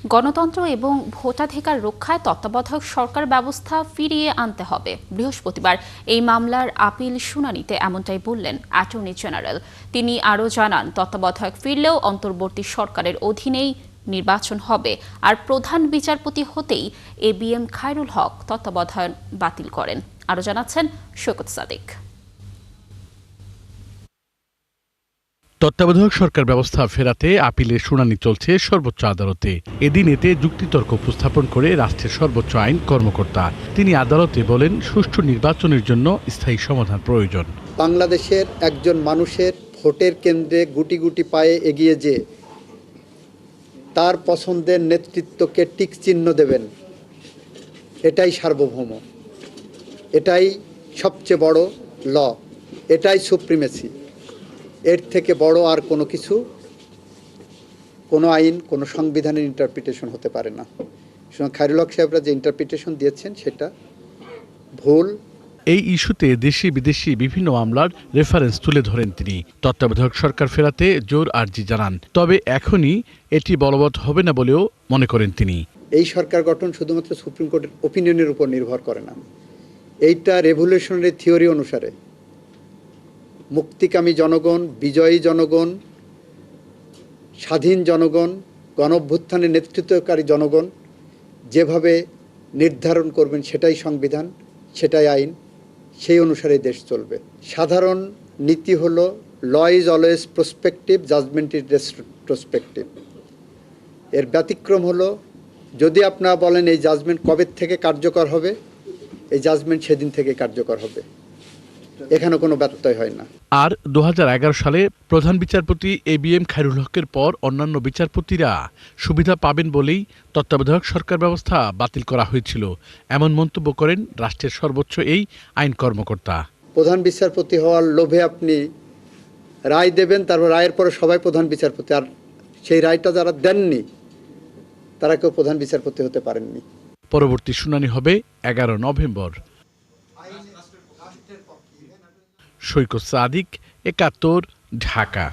গণতন্ত্র এবং ভোটাধিকার রক্ষায় তত্ত্বাবধায়ক সরকার ব্যবস্থা ফিরিয়ে আনতে হবে। বৃহস্পতিবার এই মামলার আপিল শুনানিতে এমনটাই বললেন অ্যাটর্নি জেনারেল। তিনি আরও জানান, তত্ত্বাবধায়ক ফিরলেও অন্তর্বর্তী সরকারের অধীনেই নির্বাচন হবে, আর প্রধান বিচারপতি হতেই ABM খায়রুল হক তত্ত্বাবধায়ক বাতিল করেন। আরও জানাচ্ছেন সৈকত সাদিক। তত্ত্বাবধায়ক সরকার ব্যবস্থা ফেরাতে আপিলের শুনানি চলছে সর্বোচ্চ আদালতে। এদিন এতে যুক্তিতর্ক উপস্থাপন করে রাষ্ট্রের সর্বোচ্চ আইন কর্মকর্তা তিনি আদালতে বলেন, সুষ্ঠু নির্বাচনের জন্য স্থায়ী সমাধান প্রয়োজন। বাংলাদেশের একজন মানুষের ভোটের কেন্দ্রে গুটি গুটি পায়ে এগিয়ে যে তার পছন্দের নেতৃত্বকে টিক চিহ্ন দেবেন, এটাই সার্বভৌম, এটাই সবচেয়ে বড় ল, এটাই সুপ্রিমেসি। এর থেকে বড় আর কোনো কিছু, কোনো আইন, কোনো সংবিধানের ইন্টারপ্রিটেশন হতে পারে না। সুতরাং খায়রুল হক সাহেবরা যে ইন্টারপ্রিটেশন দিয়েছেন সেটা ভুল। এই ইস্যুতে দেশি বিদেশি বিভিন্ন মামলার রেফারেন্স তুলে ধরেন তিনি। তত্ত্বাবধায়ক সরকার ফেরাতে জোর আর্জি জানান, তবে এখনই এটি বলবৎ হবে না বলেও মনে করেন তিনি। এই সরকার গঠন শুধুমাত্র সুপ্রিম কোর্টের ওপিনিয়নের উপর নির্ভর করে না। এইটা রেভলিউশনারি থিওরি অনুসারে মুক্তিকামী জনগণ, বিজয়ী জনগণ, স্বাধীন জনগণ, গণঅভ্যুত্থানের নেতৃত্বকারী জনগণ যেভাবে নির্ধারণ করবেন সেটাই সংবিধান, সেটাই আইন, সেই অনুসারে দেশ চলবে। সাধারণ নীতি হলো law is always prospective, judgement is retrospective. এর ব্যতিক্রম হলো, যদি আপনারা বলেন এই জাজমেন্ট কবে থেকে কার্যকর হবে, এই জাজমেন্ট সেদিন থেকে কার্যকর হবে, এখানে কোনো ব্যত্যয় হয় না। আর 2011 সালে প্রধান বিচারপতি ABM খায়রুল হকের পর অন্যান্য বিচারপতিরা সুবিধা পাবেন বলেই তত্ত্বাবধায়ক সরকার ব্যবস্থা বাতিল করা হয়েছিল, এমন মন্তব্য করেন রাষ্ট্রের সর্বোচ্চ এই আইন কর্মকর্তা। প্রধান বিচারপতি হওয়ার লোভে আপনি রায় দেবেন, তারপর রায়ের পরে সবাই প্রধান বিচারপতি, আর সেই রায়টা যারা দেননি তারা কেউ প্রধান বিচারপতি হতে পারেননি। পরবর্তী শুনানি হবে 11 নভেম্বর। সৈকত সাদিক, 71, ঢাকা।